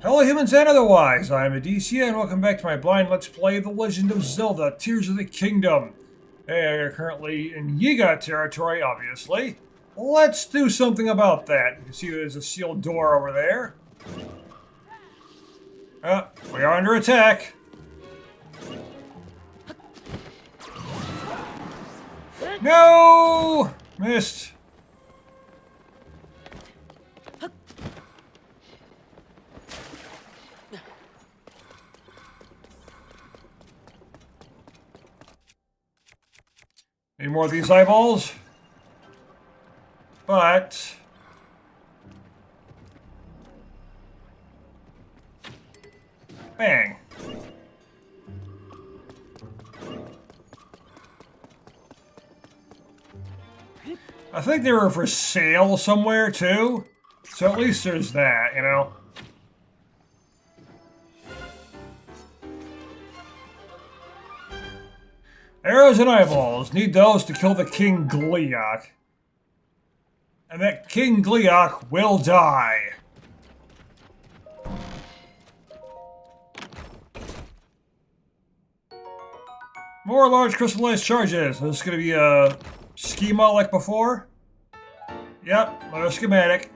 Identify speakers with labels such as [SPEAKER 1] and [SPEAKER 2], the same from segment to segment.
[SPEAKER 1] Hello humans and otherwise, I am Addie, and welcome back to my blind Let's Play The Legend of Zelda, Tears of the Kingdom. Hey, we are currently in Yiga territory, obviously. Let's do something about that. You can see there's a sealed door over there. We are under attack. No! Missed. Need more of these eyeballs. But... bang. I think they were for sale somewhere, too. So at least there's that, you know? Arrows and eyeballs. Need those to kill the King Gliok. And that King Gliok will die. More large crystallized charges. This is going to be a schema like before. Yep, another schematic.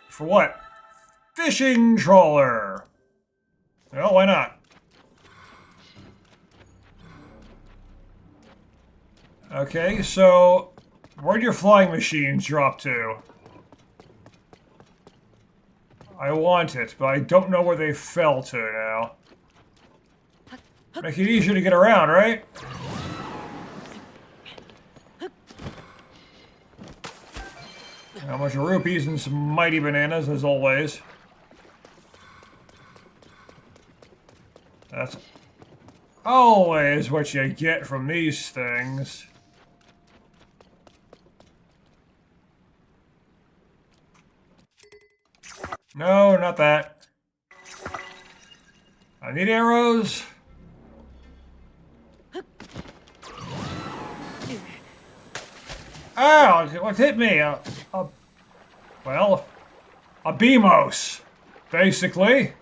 [SPEAKER 1] For what? Fishing trawler. Well, why not? Okay, so where'd your flying machines drop to? I want it, but I don't know where they fell to now. Make it easier to get around, right? A bunch of rupees and some mighty bananas, as always. That's always what you get from these things. No, not that. I need arrows. Ow! What hit me? Well, a Beamos, basically.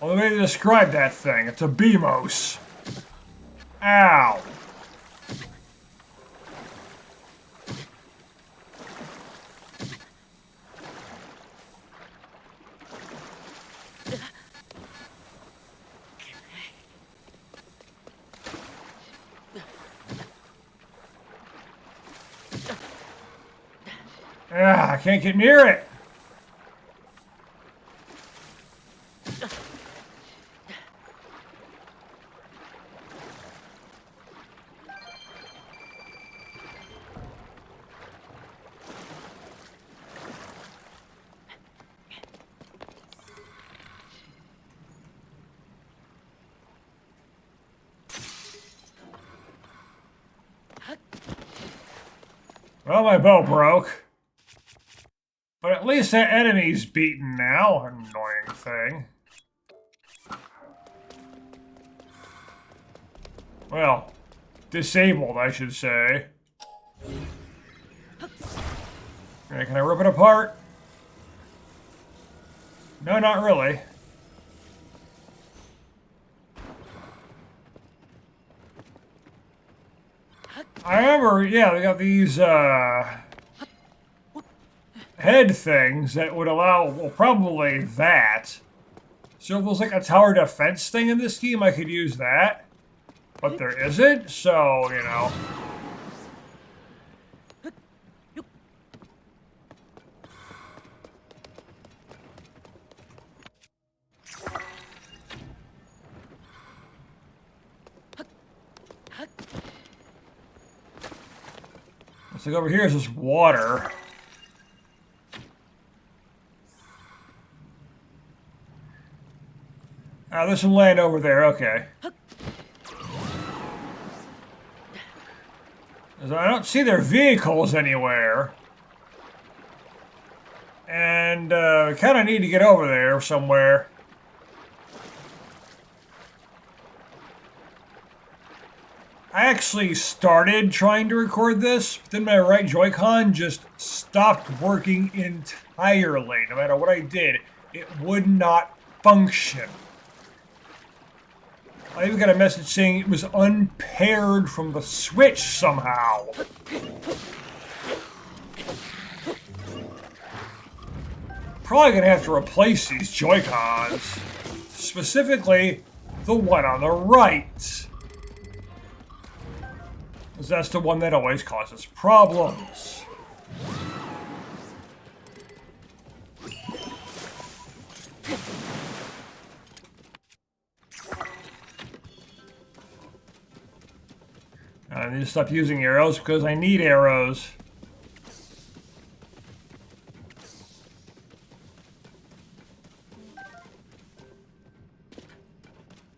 [SPEAKER 1] Well, the way to describe that thing, it's a Beamos. Ow. I can't get near it. Well, my bow broke. But at least that enemy's beaten now. Annoying thing. Well, disabled, I should say. Okay, can I rip it apart? No, not really. I remember, yeah, they got these, head things that would allow, well, probably that. So if there's like a tower defense thing in this game, I could use that. But there isn't, so, you know. Let's look over here, is just water. There's some land over there, okay. I don't see their vehicles anywhere. And, we kind of need to get over there somewhere. I actually started trying to record this, but then my right Joy-Con just stopped working entirely. No matter what I did, it would not function. I even got a message saying it was unpaired from the Switch somehow. Probably gonna have to replace these Joy-Cons. Specifically, the one on the right. Because that's the one that always causes problems. I need to stop using arrows because I need arrows.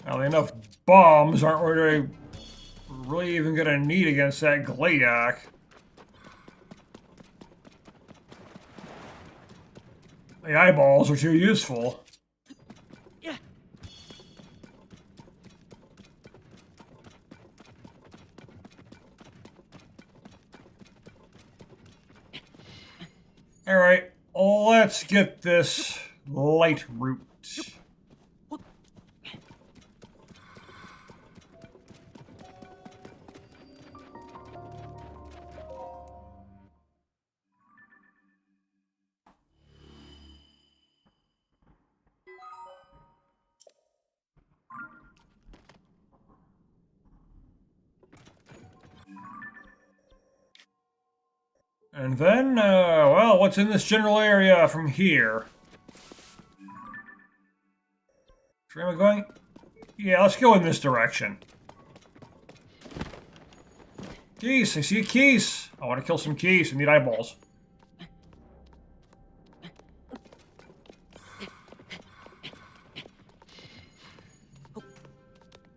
[SPEAKER 1] Now, enough bombs aren't really even going to need against that Glayak. The eyeballs are too useful. Alright, let's get this light root. And then, well, what's in this general area from here? Where am I going? Yeah, let's go in this direction. Keys, I see a keys. I want to kill some keys. I need eyeballs.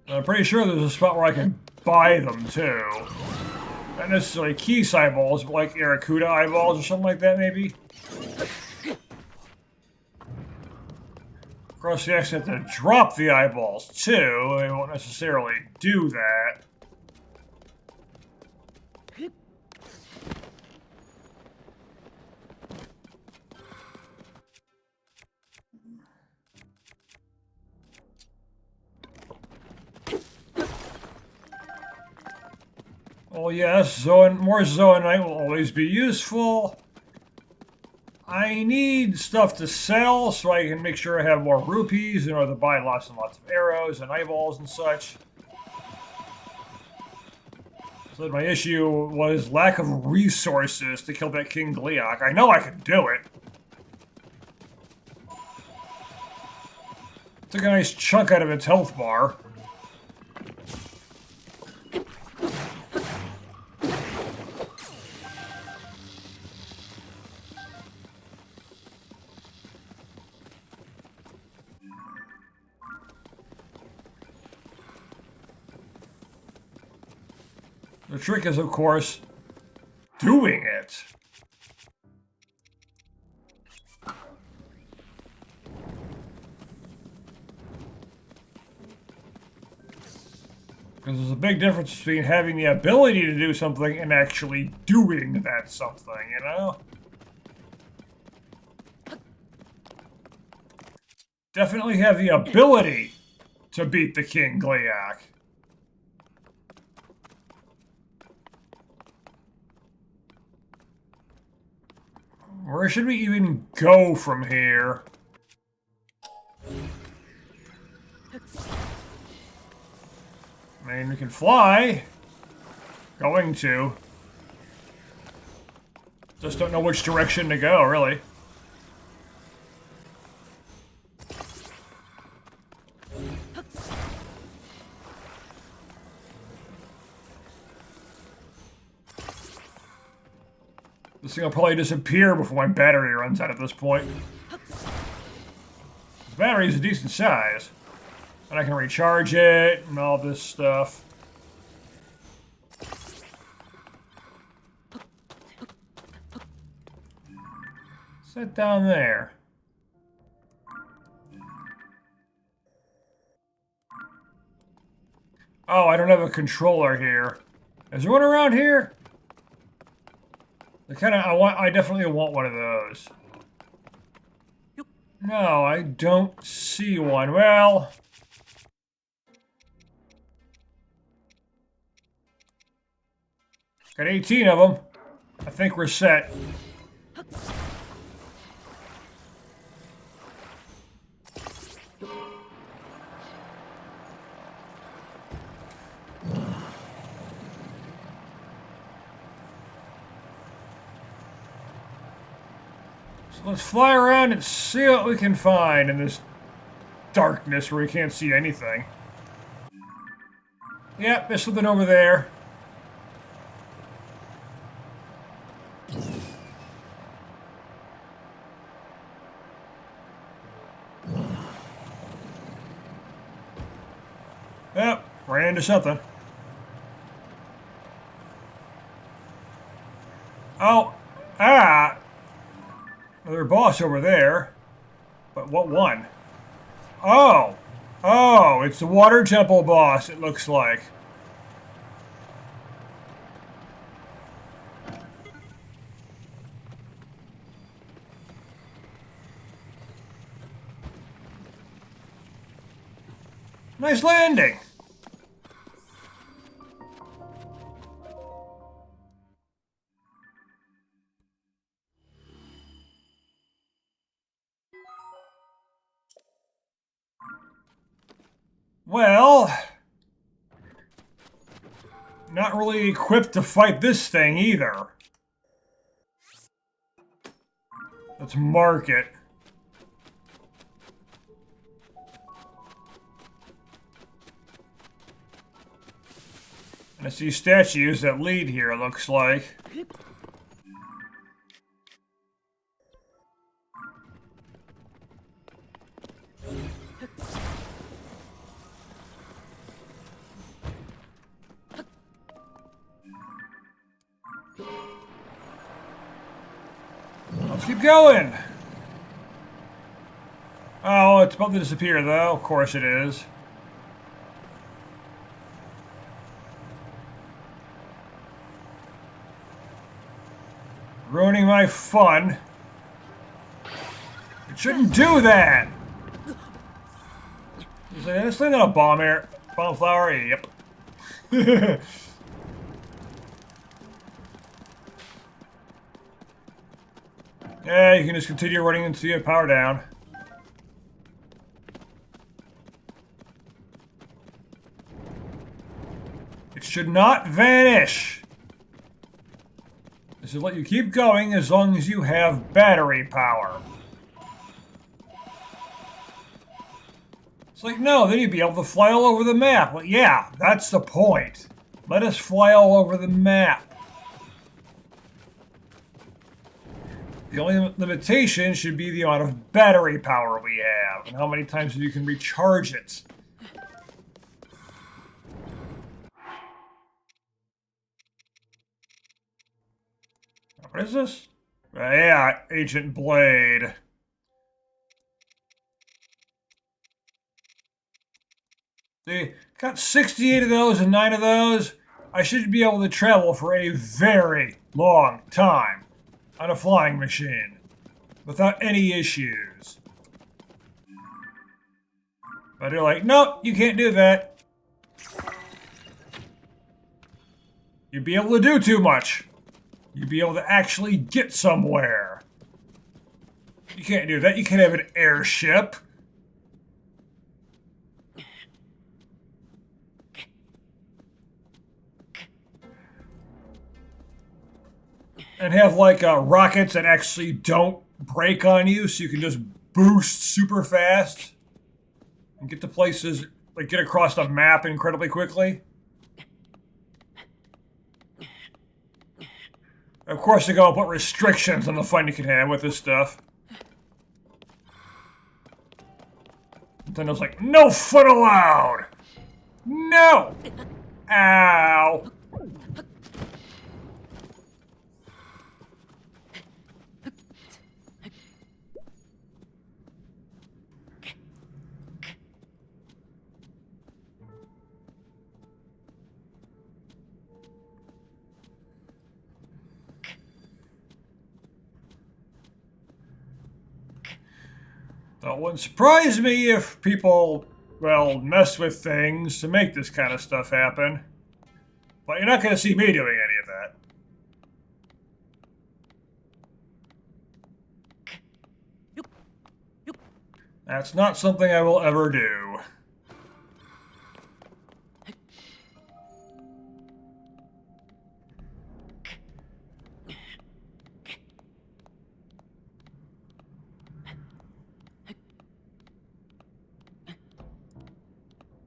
[SPEAKER 1] I'm pretty sure there's a spot where I can buy them, too. Not necessarily keys eyeballs, but like Aracuda eyeballs or something like that, maybe? Of course, you actually have to drop the eyeballs, too. They won't necessarily do that. Oh yes, more Zoanite will always be useful. I need stuff to sell so I can make sure I have more rupees in order to buy lots and lots of arrows and eyeballs and such. So my issue was lack of resources to kill that King Glayak. I know I can do it. Took a nice chunk out of its health bar. The trick is, of course, doing it. Because there's a big difference between having the ability to do something and actually doing that something, you know? Definitely have the ability to beat the King Glayak. Where should we even go from here? I mean, we can fly. Going to. Just don't know which direction to go, really. This thing will probably disappear before my battery runs out at this point. This battery is a decent size. And I can recharge it and all this stuff. Set down there. Oh, I don't have a controller here. Is there one around here? I definitely want one of those. No, I don't see one. Well, got 18 of them. I think we're set. So let's fly around and see what we can find in this darkness where we can't see anything. Yep, there's something over there. Yep, ran into something. Oh, another boss over there. But what one? Oh, it's the water temple boss, it looks like. Nice landing. Well, not really equipped to fight this thing either. Let's mark it. And I see statues that lead here, it looks like. Let's keep going. Oh, it's about to disappear, though. Of course it is. Ruining my fun. It shouldn't do that. Is this thing not a bomb flower? Yep. Yeah, you can just continue running until you have power down. It should not vanish. This will let you keep going as long as you have battery power. It's like, no, then you'd be able to fly all over the map. Well, yeah, that's the point. Let us fly all over the map. The only limitation should be the amount of battery power we have and how many times you can recharge it. What is this? Yeah, Agent Blade. See, got 68 of those and 9 of those. I should be able to travel for a very long time on a flying machine without any issues. But they're like, nope, you can't do that. You'd be able to do too much. You'd be able to actually get somewhere. You can't do that. You can't have an airship. And have like rockets that actually don't break on you, so you can just boost super fast and get to places, like get across the map incredibly quickly. Of course, they're going to put restrictions on the fun you can have with this stuff. Nintendo's like, no fun allowed! No! Ow! So it wouldn't surprise me if people, well, mess with things to make this kind of stuff happen. But you're not going to see me doing any of that. That's not something I will ever do.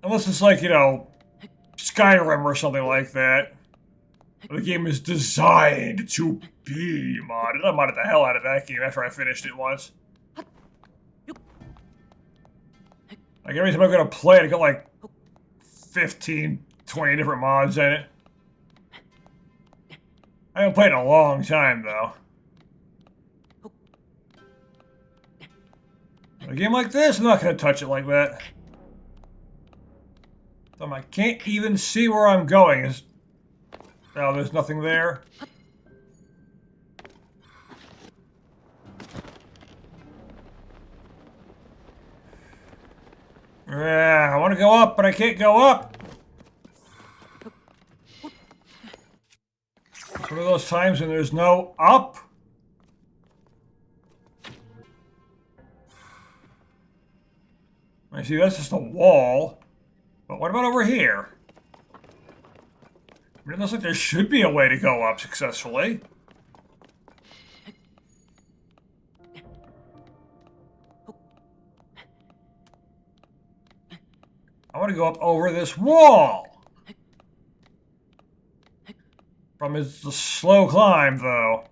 [SPEAKER 1] Unless it's like, you know, Skyrim or something like that. The game is designed to be modded. I modded the hell out of that game after I finished it once. Like every time I go to play it, I got like 15, 20 different mods in it. I haven't played in a long time, though. A game like this, I'm not going to touch it like that. I can't even see where I'm going. Oh, there's nothing there. I want to go up, but I can't go up. It's one of those times when there's no up. I see that's just a wall. But what about over here? I mean, it looks like there should be a way to go up successfully. I want to go up over this wall. Problem is, it's a slow climb, though.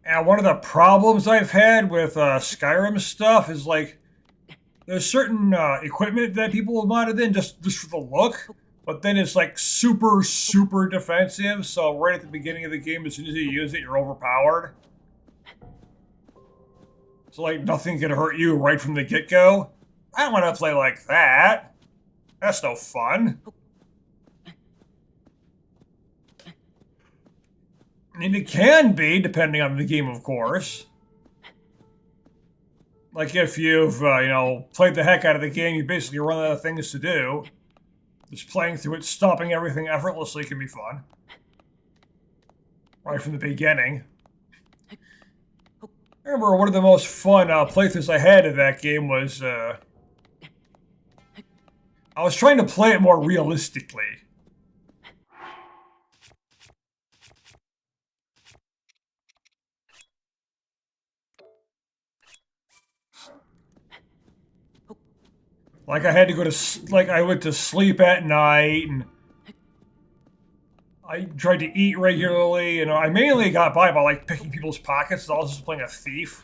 [SPEAKER 1] And one of the problems I've had with Skyrim stuff is, like, there's certain equipment that people have modded in just for the look, but then it's, like, super, super defensive, so right at the beginning of the game, as soon as you use it, you're overpowered. So, like, nothing can hurt you right from the get-go. I don't want to play like that. That's no fun. I mean, it can be, depending on the game, of course. Like, if you've, you know, played the heck out of the game, you basically run out of things to do. Just playing through it, stopping everything effortlessly can be fun. Right from the beginning. I remember one of the most fun playthroughs I had of that game was, I was trying to play it more realistically. Like, I had to go to, like, I went to sleep at night, and I tried to eat regularly, and I mainly got by like, picking people's pockets, so I was just playing a thief.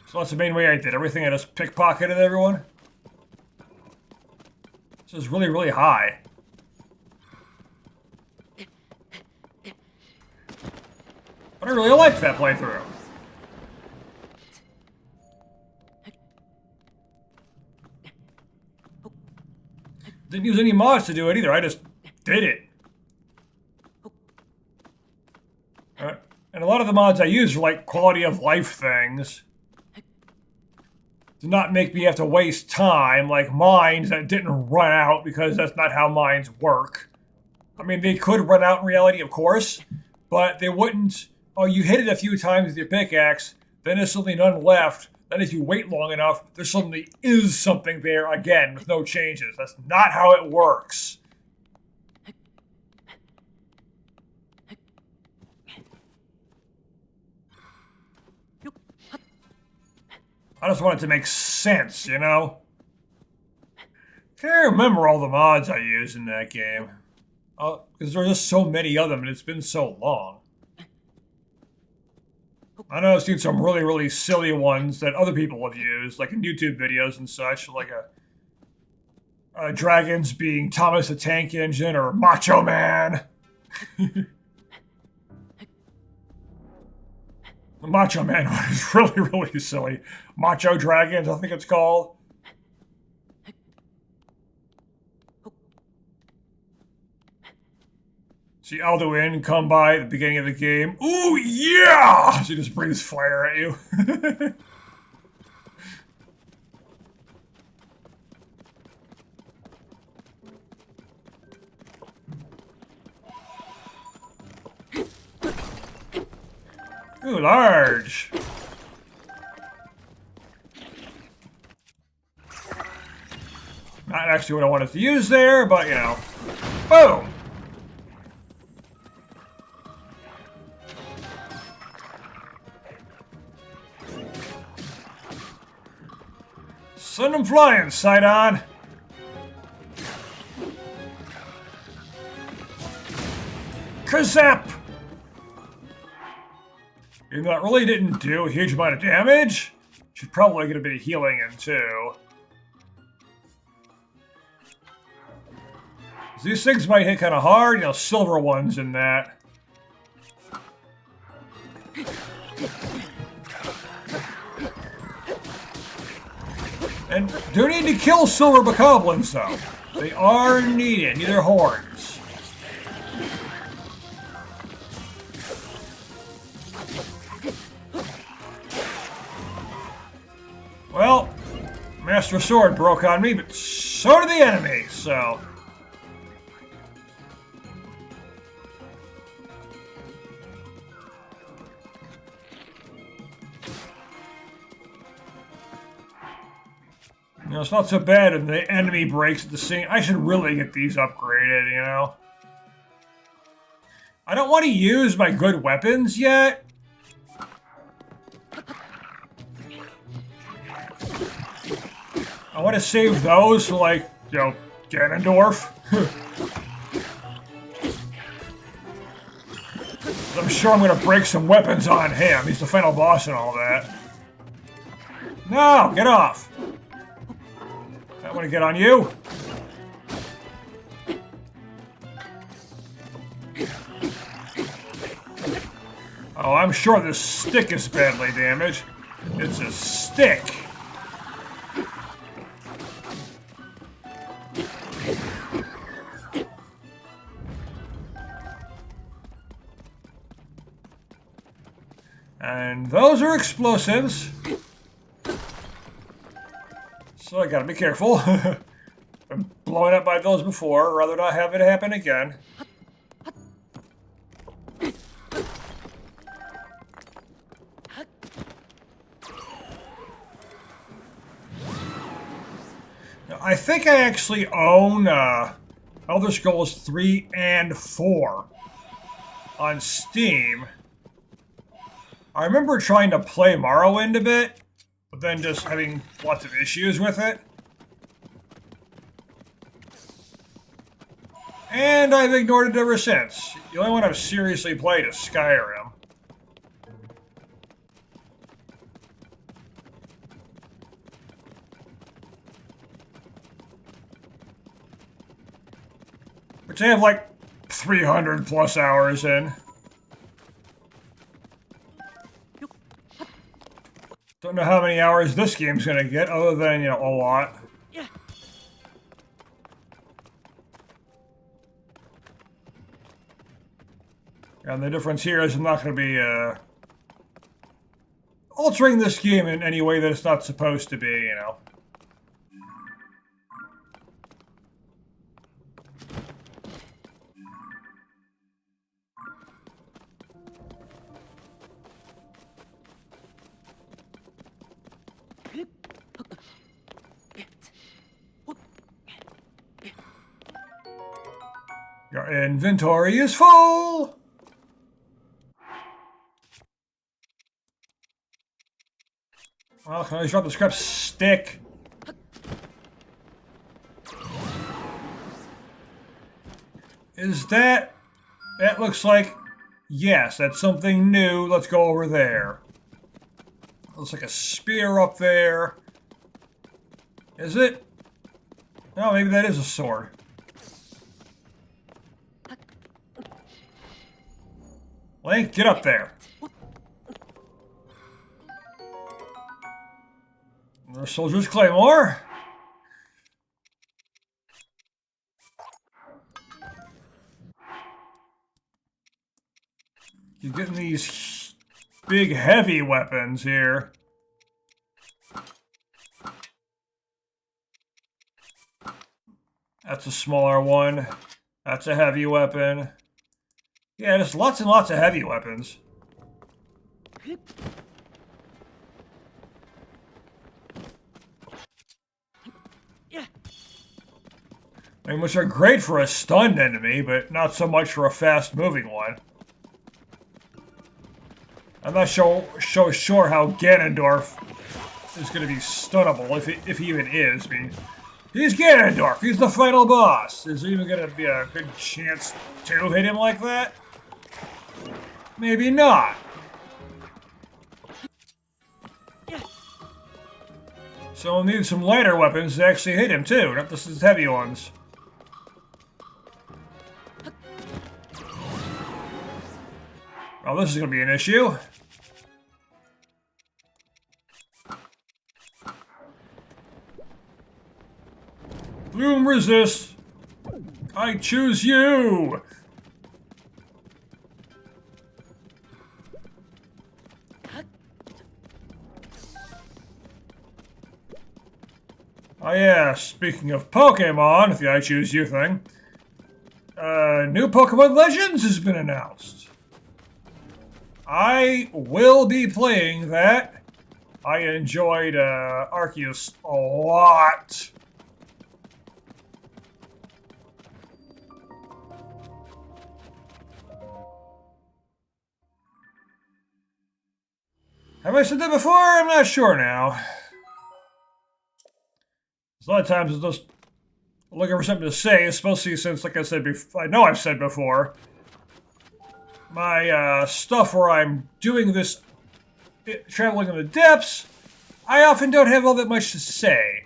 [SPEAKER 1] So that's the main way I did everything, I just pickpocketed everyone. This is really, really high. But I really liked that playthrough. Didn't use any mods to do it either, I just did it. And a lot of the mods I use are like quality of life things. To not make me have to waste time, like mines that didn't run out, because that's not how mines work. I mean, they could run out in reality, of course, but they wouldn't. Oh, you hit it a few times with your pickaxe, then there's suddenly none left. Then if you wait long enough, there suddenly is something there again with no changes. That's not how it works. I just want it to make sense, you know? Can't remember all the mods I used in that game. Because there are just so many of them and it's been so long. I know I've seen some really, really silly ones that other people have used, like in YouTube videos and such, like dragons being Thomas the Tank Engine or Macho Man. The Macho Man one is really, really silly. Macho Dragons, I think it's called. See Alduin come by at the beginning of the game. Ooh, yeah! She just breathes fire at you. Ooh, large. Not actually what I wanted to use there, but you know. Boom! Send them flying, Sidon! Kazap! Even though it really didn't do a huge amount of damage, she's probably going to be healing in too. These things might hit kind of hard, you know, silver ones in that. And do need to kill silver bokoblins though. They are needed, need their horns. Well, Master Sword broke on me, but so did the enemy, so... You know, it's not so bad if the enemy breaks at the same... I should really get these upgraded, you know? I don't want to use my good weapons yet. I want to save those for, like, you know, Ganondorf. I'm sure I'm going to break some weapons on him. He's the final boss and all that. No, get off. I want to get on you. Oh, I'm sure this stick is badly damaged. It's a stick. And those are explosives. So I gotta be careful. I'm blown up by those before, rather not have it happen again. Now, I think I actually own Elder Scrolls 3 and 4 on Steam. I remember trying to play Morrowind a bit, but then just having lots of issues with it. And I've ignored it ever since. The only one I've seriously played is Skyrim. Which I have like 300 plus hours in. Don't know how many hours this game's gonna get, other than, you know, a lot. And the difference here is I'm not gonna be, altering this game in any way that it's not supposed to be, you know. Your inventory is full! Well, can I just drop the scrap stick? Is that... That looks like... Yes, that's something new. Let's go over there. Looks like a spear up there. Is it? Oh, maybe that is a sword. Link, get up there. Another soldier's claymore. You're getting these big heavy weapons here. That's a smaller one. That's a heavy weapon. Yeah, there's lots and lots of heavy weapons. I mean, which are great for a stunned enemy, but not so much for a fast-moving one. I'm not so sure how Ganondorf is going to be stunnable, if he even is. I mean, he's Ganondorf. He's the final boss. Is there even going to be a good chance to hit him like that? Maybe not. So we'll need some lighter weapons to actually hit him too, not just his heavy ones. Oh, this is going to be an issue. Bloom resist. I choose you. Oh yeah, speaking of Pokemon, the I choose you thing, new Pokemon Legends has been announced. I will be playing that. I enjoyed Arceus a lot. Have I said that before? I'm not sure now. A lot of times it's just looking for something to say, especially since, like I said before, I know I've said before, my stuff where I'm doing this, traveling in the depths, I often don't have all that much to say.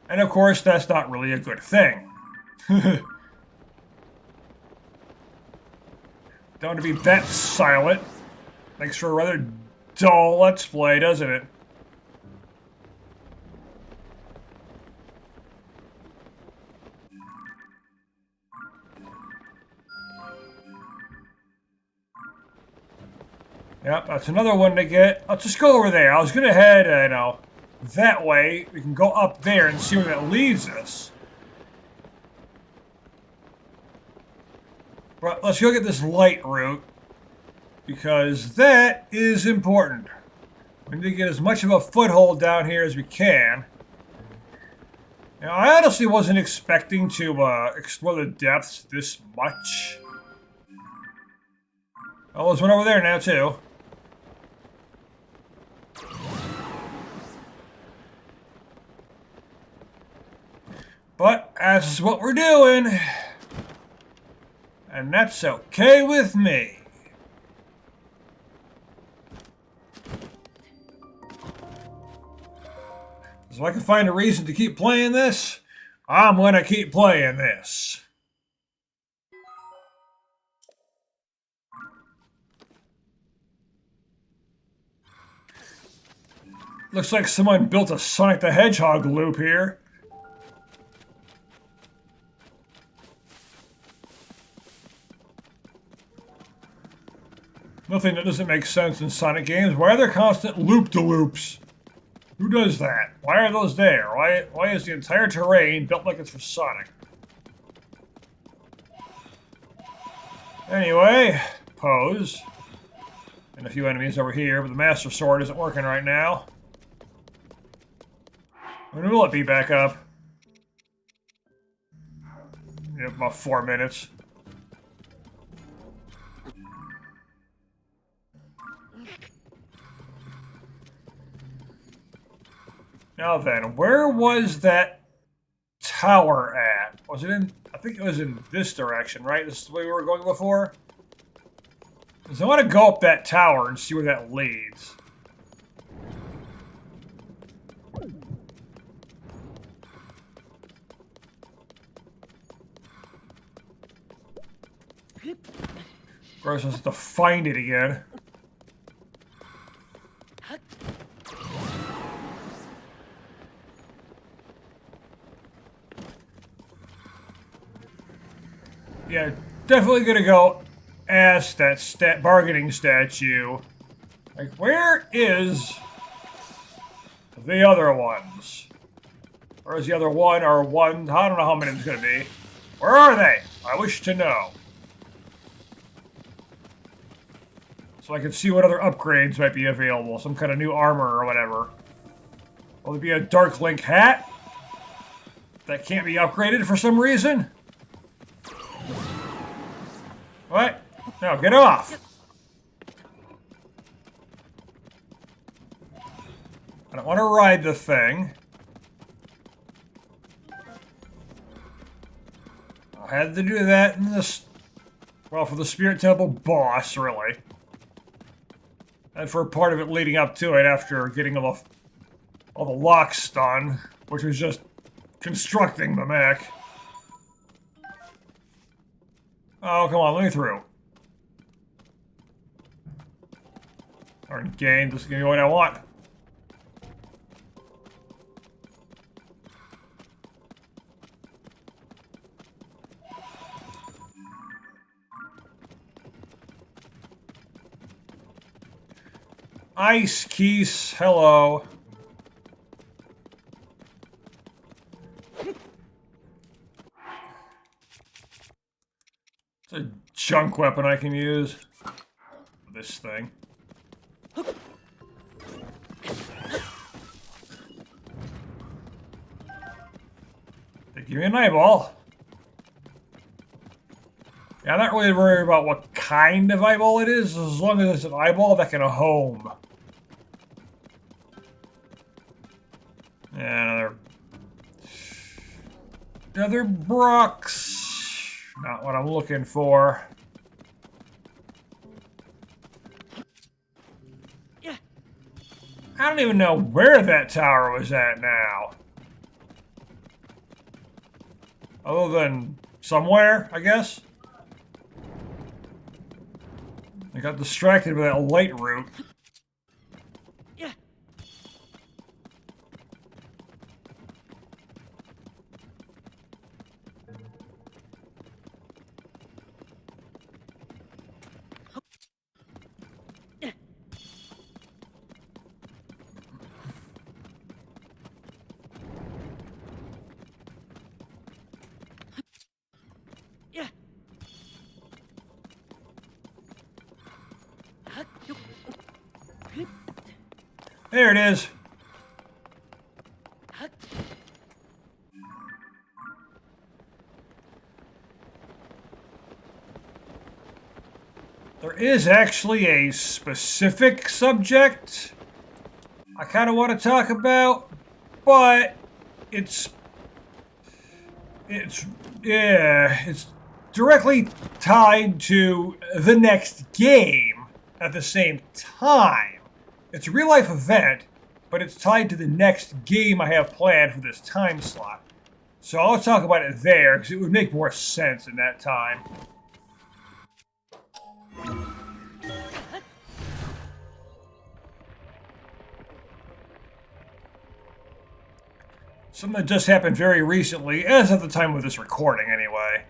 [SPEAKER 1] And of course, that's not really a good thing. Don't want to be that silent. Makes for a rather dull Let's Play, doesn't it? Yep, that's another one to get. Let's just go over there. I was gonna head, that way. We can go up there and see where that leads us. But let's go get this light route, because that is important. We need to get as much of a foothold down here as we can. Now, I honestly wasn't expecting to explore the depths this much. Oh, there's one over there now, too. But that's what we're doing. And that's okay with me. So if I can find a reason to keep playing this, I'm gonna keep playing this. Looks like someone built a Sonic the Hedgehog loop here. Nothing that doesn't make sense in Sonic games. Why are there constant loop-de-loops? Who does that? Why are those there? Why is the entire terrain built like it's for Sonic? Anyway, pose. And a few enemies over here, but the Master Sword isn't working right now. When will it be back up? Yeah, about 4 minutes. Now then, where was that tower at? Was it in... I think it was in this direction, right? This is the way we were going before? Because I want to go up that tower and see where that leads. Of course, I have to find it again. yeah, definitely gonna go ask that bargaining statue. Like, where is the other ones? Or is the other one or one? I don't know how many it's gonna be. Where are they? I wish to know. So I can see what other upgrades might be available. Some kind of new armor or whatever. Will there be a Dark Link hat? That can't be upgraded for some reason? What? No, get off! I don't want to ride the thing. I had to do that in this... Well, for the Spirit Temple boss, really. And for part of it leading up to it after getting all the locks done, which was just constructing the mech. Oh, come on, let me through. Darn game, just give me what I want. Ice Keys, hello. It's a junk weapon I can use. This thing. They give me an eyeball. Yeah, I'm not really worried about what kind of eyeball it is, as long as it's an eyeball that can home. Yeah, another Brooks. Not what I'm looking for.
[SPEAKER 2] Yeah.
[SPEAKER 1] I don't even know where that tower was at now. Other than somewhere, I guess. I got distracted by that light route.
[SPEAKER 2] Yeah. Yeah.
[SPEAKER 1] There it is. There is actually a specific subject I kind of want to talk about, but it's directly tied to the next game at the same time. It's a real life event, but it's tied to the next game I have planned for this time slot. So I'll talk about it there, because it would make more sense in that time. Something that just happened very recently, as at the time of this recording anyway.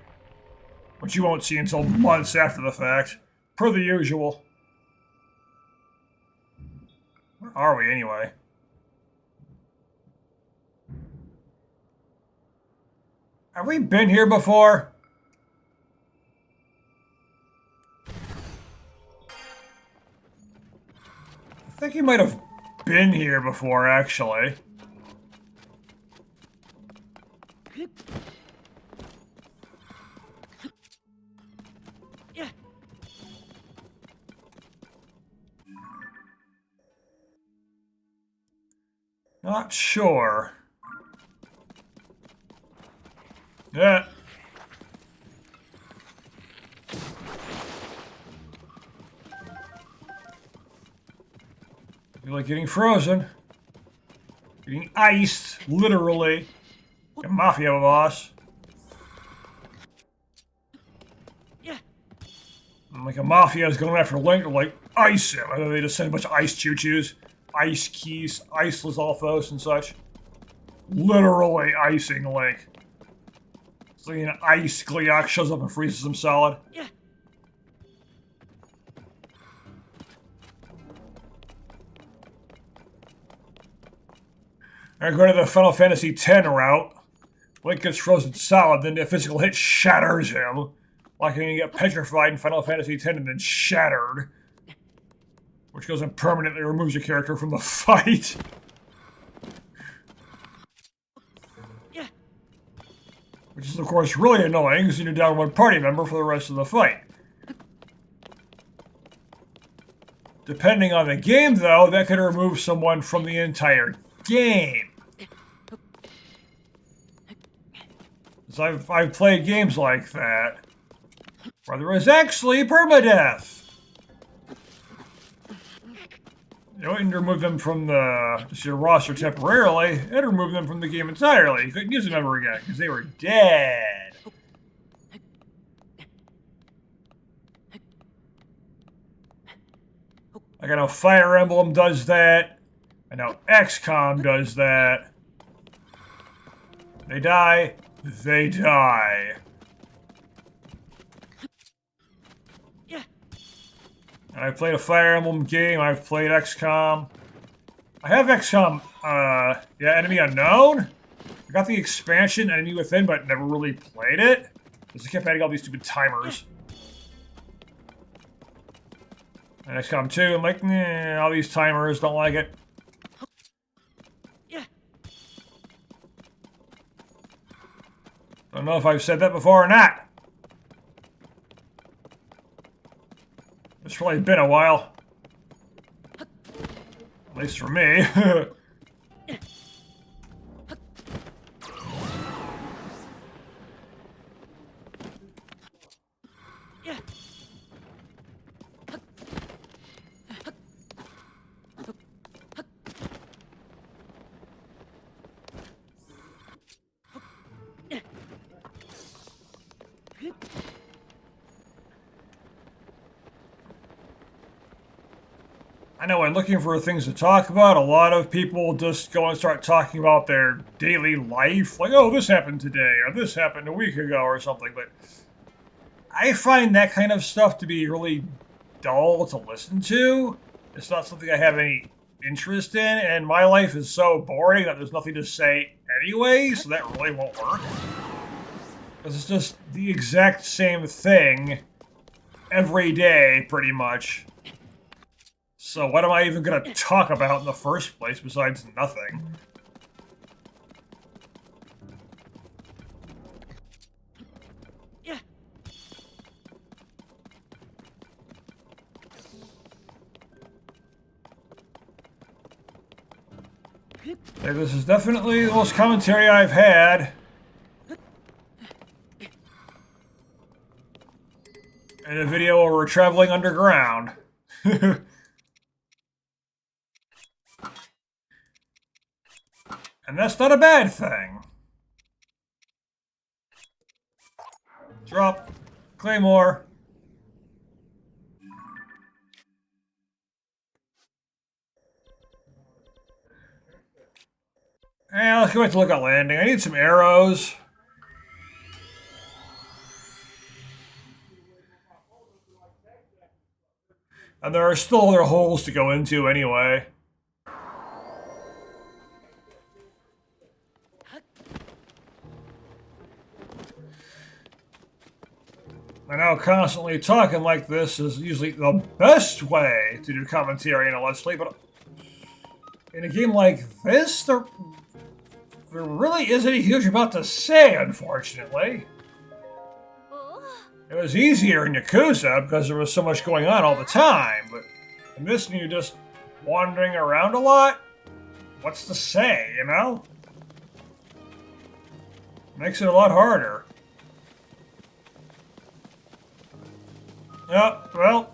[SPEAKER 1] Which you won't see until months after the fact, per the usual. Where are we anyway? Have we been here before? I think you might have been here before, actually.
[SPEAKER 2] Yeah.
[SPEAKER 1] Not sure. Yeah. You're like getting frozen. Getting iced, literally. Like a mafia boss.
[SPEAKER 2] Yeah.
[SPEAKER 1] And like a mafia is going after Link to like ice him. And then they just send a bunch of ice choo-choos, ice keys, iceless alphos and such. Literally icing Link. So an ice Gleeok shows up and freezes him solid.
[SPEAKER 2] Yeah.
[SPEAKER 1] Alright, go to the Final Fantasy X route. Link gets frozen solid, then the physical hit shatters him. Like when you get petrified in Final Fantasy X and then shattered. Which goes and permanently removes your character from the fight.
[SPEAKER 2] Yeah.
[SPEAKER 1] Which is, of course, really annoying because you're down one party member for the rest of the fight. Depending on the game, though, that could remove someone from the entire game. Because I've played games like that, where there was actually permadeath. You wouldn't remove them from just your roster temporarily, it'd remove them from the game entirely. You couldn't use them ever again, because they were dead. Like I know Fire Emblem does that. I know XCOM does that. They die. They die.
[SPEAKER 2] Yeah.
[SPEAKER 1] And I've played a Fire Emblem game. I've played XCOM. I have XCOM, Enemy Unknown. I got the expansion, Enemy Within, but never really played it. Because I kept adding all these stupid timers. And XCOM 2, I'm like, nah, all these timers, don't like it.
[SPEAKER 2] Yeah.
[SPEAKER 1] Don't know if I've said that before or not. It's probably been a while. At least for me.
[SPEAKER 2] Yeah.
[SPEAKER 1] I know when looking for things to talk about, a lot of people just go and start talking about their daily life. Like, oh, this happened today, or this happened a week ago, or something. But I find that kind of stuff to be really dull to listen to. It's not something I have any interest in, and my life is so boring that there's nothing to say anyway, so that really won't work. Because it's just the exact same thing every day, pretty much. So what am I even going to talk about in the first place besides nothing?
[SPEAKER 2] Yeah.
[SPEAKER 1] Hey, this is definitely the most commentary I've had. In a video where we're traveling underground. And that's not a bad thing. Drop. Claymore. And let's go back to look at landing. I need some arrows. And there are still other holes to go into anyway. I know constantly talking like this is usually the best way to do commentary in a Let's Play, but in a game like this, there really isn't a huge amount to say, unfortunately. It was easier in Yakuza because there was so much going on all the time, but in this one you're just wandering around a lot. What's to say, you know? Makes it a lot harder. Yeah, well,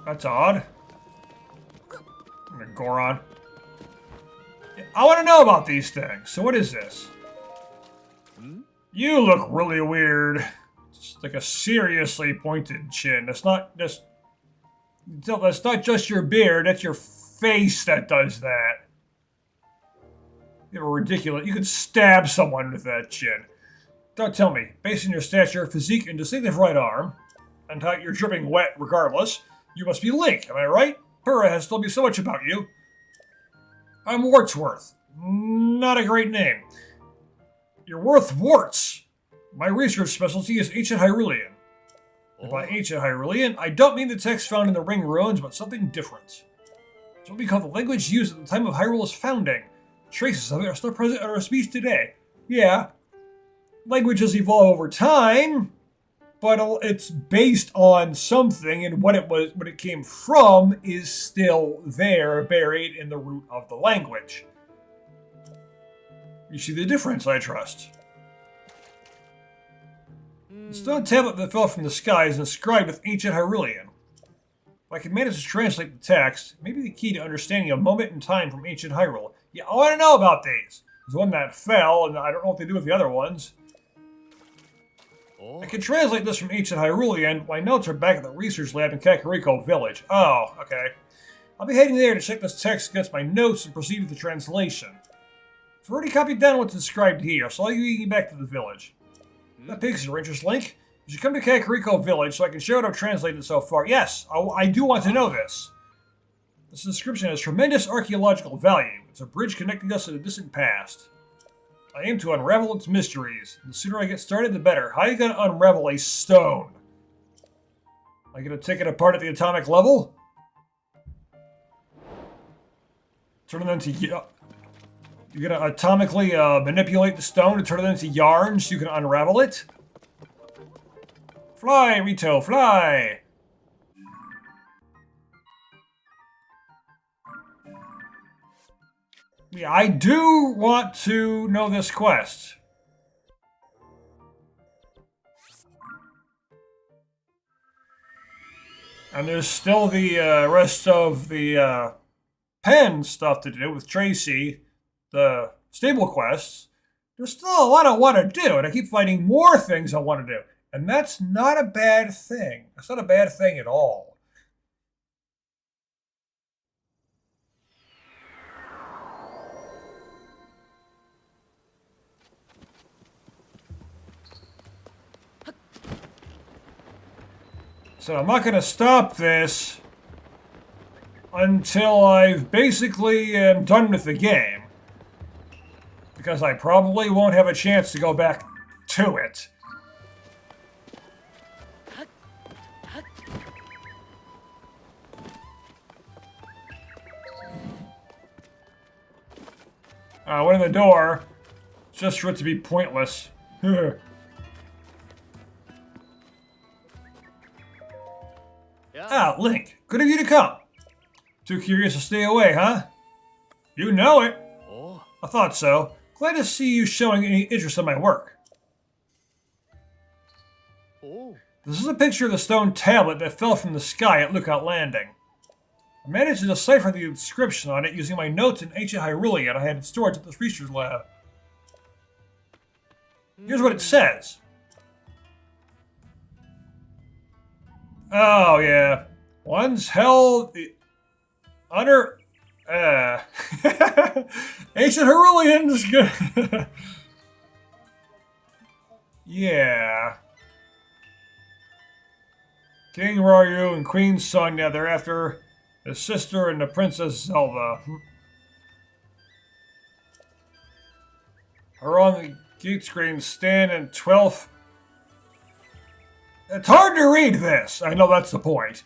[SPEAKER 1] that's odd. Goron. I want to know about these things. So what is this? You look really weird. It's like a seriously pointed chin. That's not just your beard. That's your face that does that. You're ridiculous. You could stab someone with that chin. Don't tell me, based on your stature, physique, and distinctive right arm, and how you're dripping wet regardless, you must be Link, am I right? Purah has told me so much about you. I'm Wartsworth. Not a great name. You're worth warts. My research specialty is ancient Hyrulean. And by ancient Hyrulean, I don't mean the text found in the ring ruins, but something different. It's what we call the language used at the time of Hyrule's founding. Traces of it are still present in our speech today. Yeah, languages evolve over time, but it's based on something, and what it came from is still there, buried in the root of the language. You see the difference, I trust. The stone tablet that fell from the sky is inscribed with ancient Hyrulean. If I can manage to translate the text, maybe the key to understanding a moment in time from ancient Hyrule. Yeah, I want to know about these. There's one that fell, and I don't know what they do with the other ones. I can translate this from ancient Hyrulean. My notes are back at the research lab in Kakariko Village. Oh, okay. I'll be heading there to check this text against my notes and proceed with the translation. I've already copied down what's inscribed here, so I'll leave you back to the village. That piques your interest, Link. You should come to Kakariko Village so I can share what I've translated so far. Yes, I do want to know this. This inscription has tremendous archaeological value. It's a bridge connecting us to the distant past. I aim to unravel its mysteries. The sooner I get started, the better. How are you going to unravel a stone? Am I going to take it apart at the atomic level? Turn it into... You're going to atomically manipulate the stone to turn it into yarn so you can unravel it? Fly, Rito, fly! Yeah, I do want to know this quest. And there's still the rest of the pen stuff to do with Tracy, the stable quests. There's still a lot I want to do, and I keep finding more things I want to do. And that's not a bad thing. That's not a bad thing at all. So I'm not going to stop this until I've basically am done with the game. Because I probably won't have a chance to go back to it. I went in the door just for it to be pointless. Ah, Link, good of you to come. Too curious to stay away, huh? You know it. I thought so. Glad to see you showing any interest in my work. This is a picture of the stone tablet that fell from the sky at Lookout Landing. I managed to decipher the inscription on it using my notes in ancient Hyrulean I had stored at the research lab. Here's what it says. Oh, yeah. One's held under... ancient Hyrulean is good. Yeah. King Ryu and Queen Sonia, thereafter his sister and the Princess Zelda. Are on the gate screen stand in 12th. It's hard to read this. I know that's the point.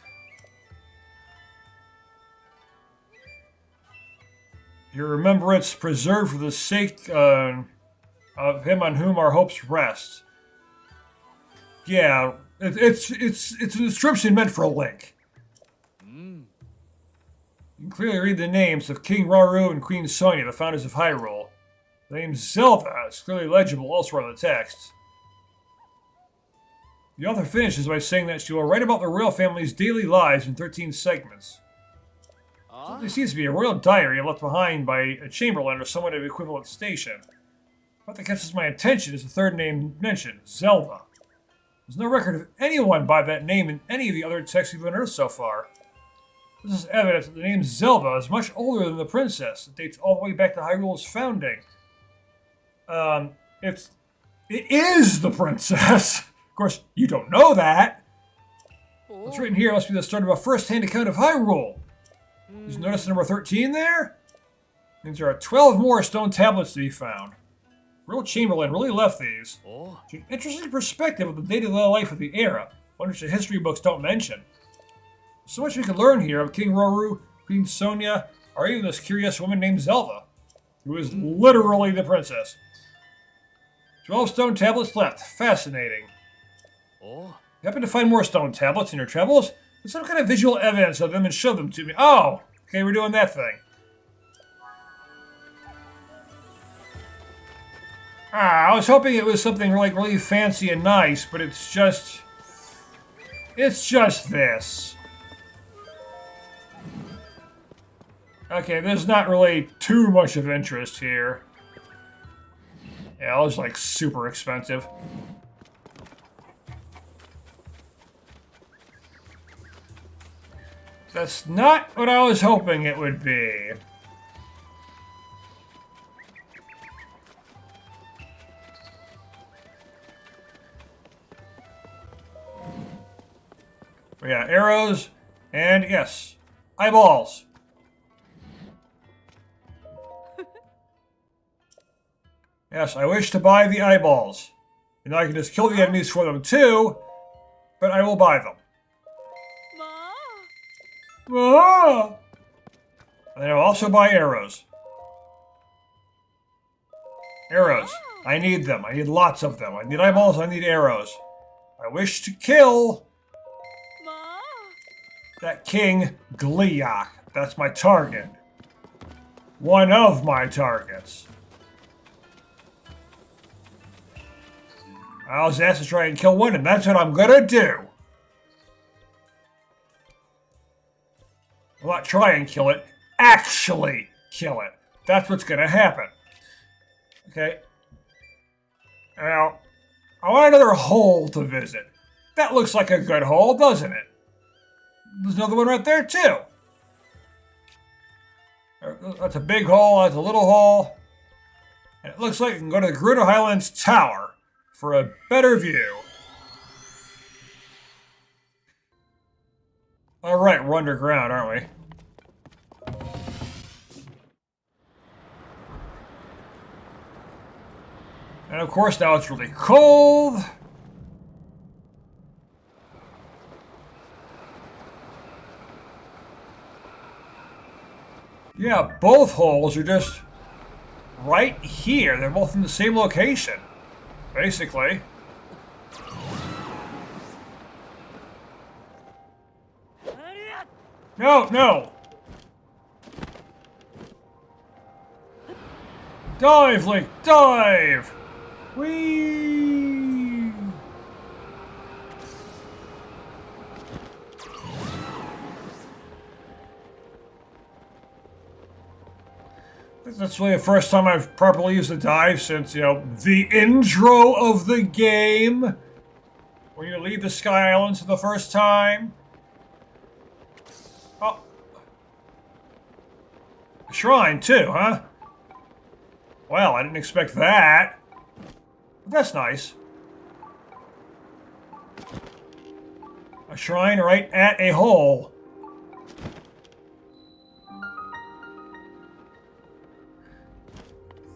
[SPEAKER 1] Your remembrance preserved for the sake of him on whom our hopes rest. Yeah, it's an inscription meant for a Link. You can clearly read the names of King Ryu and Queen Sonia, the founders of Hyrule. The name Zelda is clearly legible elsewhere in the text. The author finishes by saying that she will write about the royal family's daily lives in 13 segments. There seems to be a royal diary left behind by a chamberlain or someone of equivalent station. What that catches my attention is the third name mentioned, Zelda. There's no record of anyone by that name in any of the other texts we've unearthed so far. This is evidence that the name Zelda is much older than the princess. It dates all the way back to Hyrule's founding. It is the princess! Of course, you don't know that. What's
[SPEAKER 2] Oh.
[SPEAKER 1] written here must be the start of a first-hand account of Hyrule. Did you notice number 13 there? Means there are 12 more stone tablets to be found. Real Chamberlain really left these.
[SPEAKER 2] Oh.
[SPEAKER 1] It's an interesting perspective of the day-to-day life of the era, one which the history books don't mention. So much we can learn here of King Roru, Queen Sonia, or even this curious woman named Zelda, who is literally the princess. 12 stone tablets left. Fascinating.
[SPEAKER 2] Oh.
[SPEAKER 1] You happen to find more stone tablets in your travels? There's some kind of visual evidence of them and show them to me. Oh! Okay, we're doing that thing. I was hoping it was something like really fancy and nice, but it's just this. Okay, there's not really too much of interest here. Yeah, it was like super expensive. That's not what I was hoping it would be. But yeah, arrows, and yes, eyeballs. Yes, I wish to buy the eyeballs. And I can just kill the enemies for them too, but I will buy them. Ah! And I'll also buy arrows. Arrows. I need them. I need lots of them. I need eyeballs, I need arrows. I wish to kill that King Gliok. That's my target. One of my targets. I was asked to try and kill one, and that's what I'm gonna do. Well, not try and kill it, actually kill it. That's what's gonna happen. Okay. Now, I want another hole to visit. That looks like a good hole, doesn't it? There's another one right there, too. That's a big hole, that's a little hole. And it looks like we can go to the Gerudo Highlands Tower for a better view. Alright, we're underground, aren't we? And of course, now it's really cold. Yeah, both holes are just right here. They're both in the same location, basically. No, no! Dive, Link, dive! Whee! That's really the first time I've properly used the dive since, you know, the intro of the game. When you leave the Sky Islands for the first time. Oh. A shrine, too, huh? Well, I didn't expect that. But that's nice. A shrine right at a hole.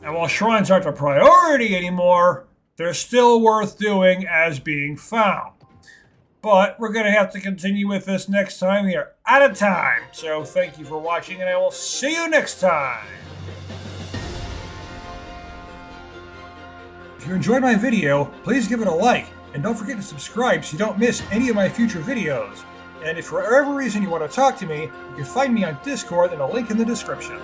[SPEAKER 1] And while shrines aren't a priority anymore, they're still worth doing as being found. But we're going to have to continue with this next time. We are out of time. So thank you for watching, and I will see you next time. If you enjoyed my video, please give it a like. And don't forget to subscribe so you don't miss any of my future videos. And if for whatever reason you want to talk to me, you can find me on Discord and a link in the description.